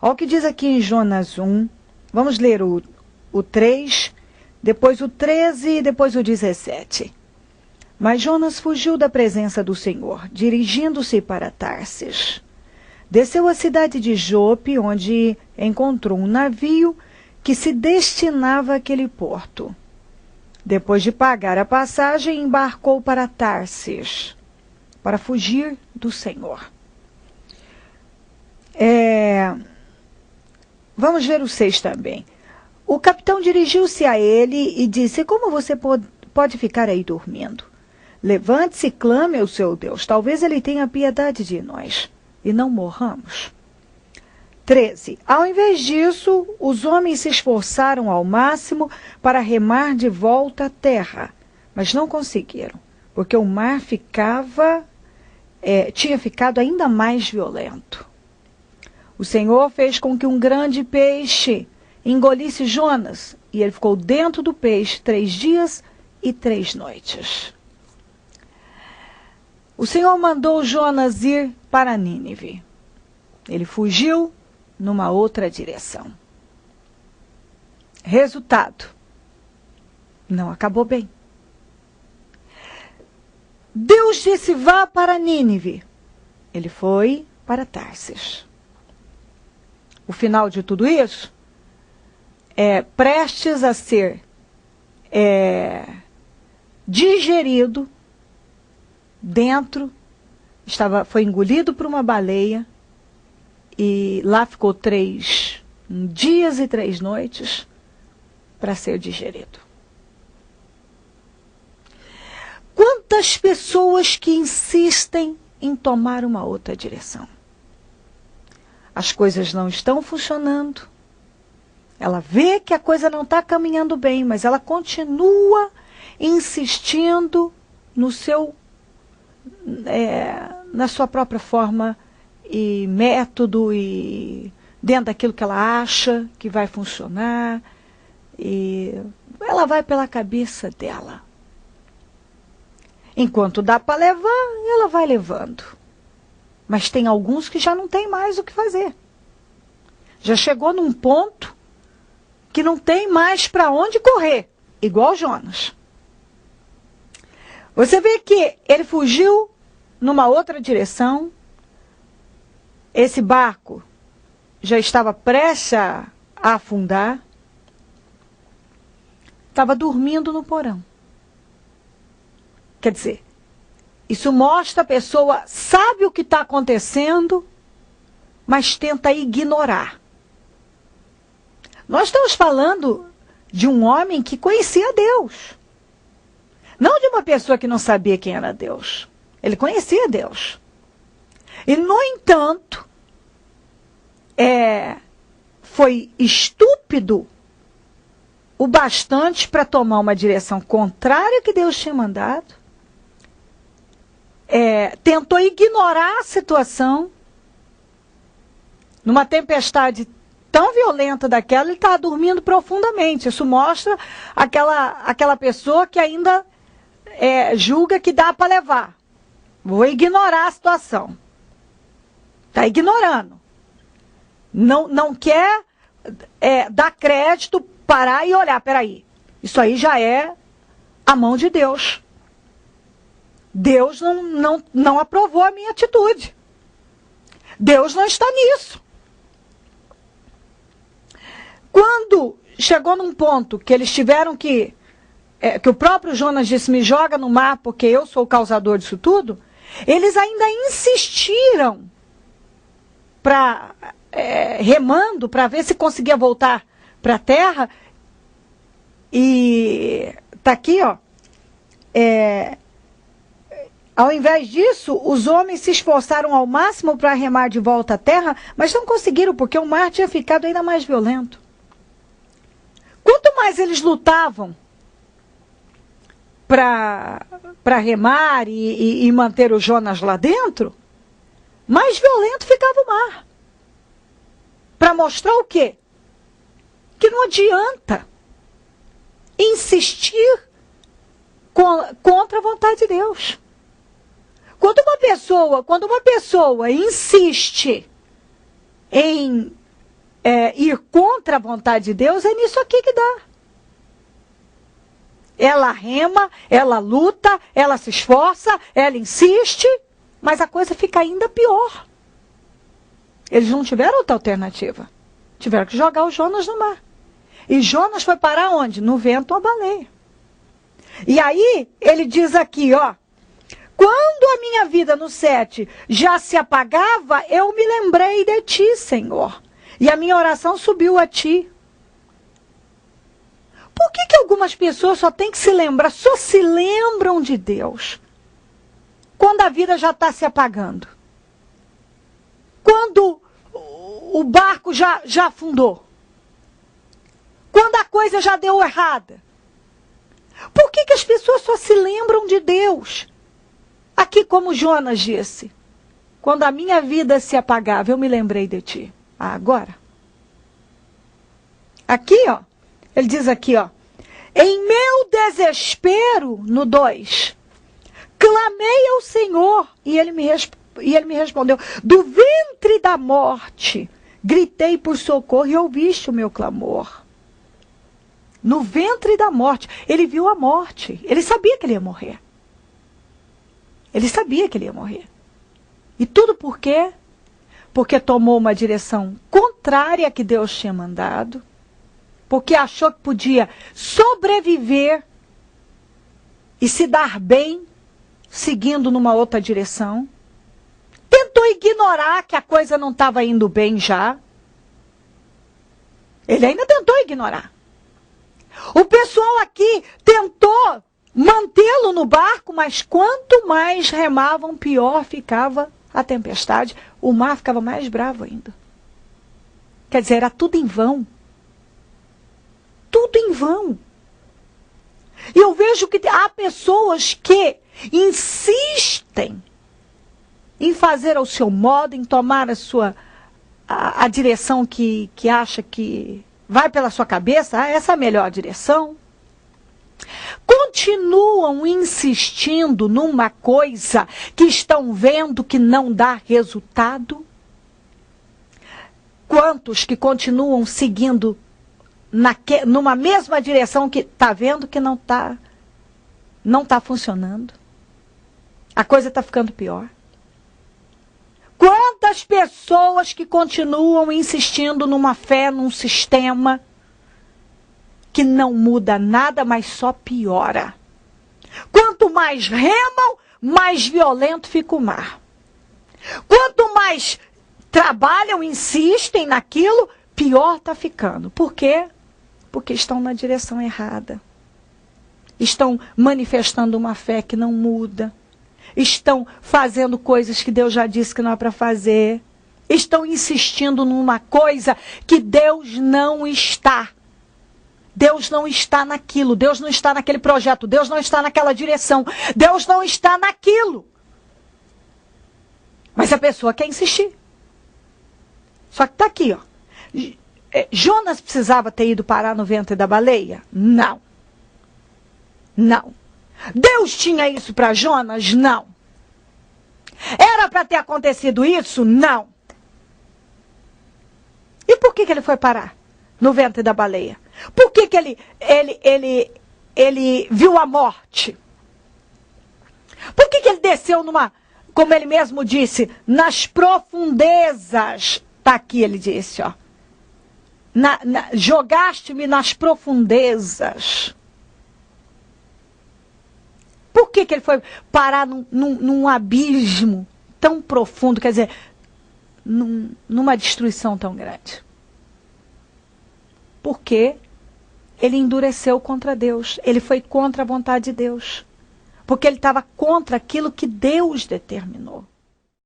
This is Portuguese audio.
Olha o que diz aqui em Jonas 1. Vamos ler o 3, depois o 13 e depois o 17. Mas Jonas fugiu da presença do Senhor, dirigindo-se para Tarsis. Desceu à cidade de Jope, onde encontrou um navio que se destinava àquele porto. Depois de pagar a passagem, embarcou para Tarsis, para fugir do Senhor. Vamos ver o 6 também. O capitão dirigiu-se a ele e disse: como você pode ficar aí dormindo? Levante-se e clame ao seu Deus. Talvez ele tenha piedade de nós e não morramos. 13. Ao invés disso, os homens se esforçaram ao máximo para remar de volta à terra, mas não conseguiram, porque o mar tinha ficado ainda mais violento. O Senhor fez com que um grande peixe engolisse Jonas, e ele ficou dentro do peixe 3 dias e 3 noites. O Senhor mandou Jonas ir para Nínive. Ele fugiu numa outra direção. Resultado: não acabou bem. Deus disse: vá para Nínive. Ele foi para Tarsis. O final de tudo isso é prestes a ser digerido dentro, foi engolido por uma baleia e lá ficou 3 dias e 3 noites para ser digerido. Quantas pessoas que insistem em tomar uma outra direção? As coisas não estão funcionando. Ela vê que a coisa não está caminhando bem, mas ela continua insistindo na sua própria forma e método e dentro daquilo que ela acha que vai funcionar. E ela vai pela cabeça dela. Enquanto dá para levar, ela vai levando. Mas tem alguns que já não tem mais o que fazer. Já chegou num ponto que não tem mais para onde correr, igual Jonas. Você vê que ele fugiu numa outra direção. Esse barco já estava prestes a afundar. Estava dormindo no porão. Quer dizer, isso mostra a pessoa sabe o que está acontecendo, mas tenta ignorar. Nós estamos falando de um homem que conhecia Deus. Não de uma pessoa que não sabia quem era Deus. Ele conhecia Deus. E, no entanto, foi estúpido o bastante para tomar uma direção contrária que Deus tinha mandado. Tentou ignorar a situação. Numa tempestade tão violenta daquela, ele estava dormindo profundamente. Isso mostra aquela pessoa que ainda julga que dá para levar. Vou ignorar a situação. Está ignorando. Não quer dar crédito, parar e olhar. Peraí, isso aí já é a mão de Deus. Deus não aprovou a minha atitude. Deus não está nisso. Quando chegou num ponto que eles tiveram que o próprio Jonas disse: me joga no mar porque eu sou o causador disso tudo, eles ainda insistiram remando para ver se conseguia voltar para a terra. E está aqui, ó. Ao invés disso, os homens se esforçaram ao máximo para remar de volta à terra, mas não conseguiram, porque o mar tinha ficado ainda mais violento. Quanto mais eles lutavam para remar e manter o Jonas lá dentro, mais violento ficava o mar. Para mostrar o quê? Que não adianta insistir contra a vontade de Deus. Quando uma pessoa insiste em ir contra a vontade de Deus, é nisso aqui que dá. Ela rema, ela luta, ela se esforça, ela insiste, mas a coisa fica ainda pior. Eles não tiveram outra alternativa. Tiveram que jogar o Jonas no mar. E Jonas foi parar onde? No vento, uma baleia. E aí, ele diz aqui, ó. Quando a minha vida no 7 já se apagava, eu me lembrei de ti, Senhor. E a minha oração subiu a ti. Por que algumas pessoas só têm que se lembrar, só se lembram de Deus quando a vida já está se apagando? Quando o barco já afundou? Quando a coisa já deu errada? Por que as pessoas só se lembram de Deus? Aqui, como Jonas disse, quando a minha vida se apagava, eu me lembrei de ti. Agora. Aqui, ó. Ele diz aqui, ó. Em meu desespero, no 2, clamei ao Senhor e ele me respondeu. Do ventre da morte, gritei por socorro e ouviste o meu clamor. No ventre da morte, ele viu a morte. Ele sabia que ele ia morrer. Ele sabia que ele ia morrer. E tudo por quê? Porque tomou uma direção contrária à que Deus tinha mandado. Porque achou que podia sobreviver e se dar bem seguindo numa outra direção. Tentou ignorar que a coisa não estava indo bem já. Ele ainda tentou ignorar. O pessoal aqui tentou mantê-lo no barco, mas quanto mais remavam, pior ficava a tempestade. O mar ficava mais bravo ainda. Quer dizer, era tudo em vão. Tudo em vão. E eu vejo que há pessoas que insistem em fazer ao seu modo, em tomar a direção que acha que vai pela sua cabeça, essa é a melhor direção. Continuam insistindo numa coisa que estão vendo que não dá resultado. Quantos que continuam seguindo numa mesma direção que está vendo que não tá funcionando? A coisa está ficando pior. Quantas pessoas que continuam insistindo numa fé, num sistema que não muda nada, mas só piora. Quanto mais remam, mais violento fica o mar. Quanto mais trabalham, insistem naquilo, pior está ficando. Por quê? Porque estão na direção errada. Estão manifestando uma fé que não muda. Estão fazendo coisas que Deus já disse que não é para fazer. Estão insistindo numa coisa que Deus não está. Deus não está naquilo. Deus não está naquele projeto. Deus não está naquela direção. Deus não está naquilo. Mas a pessoa quer insistir. Só que está aqui, ó. Jonas precisava ter ido parar no ventre da baleia? Não. Não. Deus tinha isso para Jonas? Não. Era para ter acontecido isso? Não. E por que ele foi parar no ventre da baleia? Por que ele viu a morte? Por que ele desceu como ele mesmo disse, nas profundezas? Está aqui, ele disse, ó. Jogaste-me nas profundezas. Por que ele foi parar num abismo tão profundo, quer dizer, numa destruição tão grande? Porque ele endureceu contra Deus. Ele foi contra a vontade de Deus. Porque ele estava contra aquilo que Deus determinou.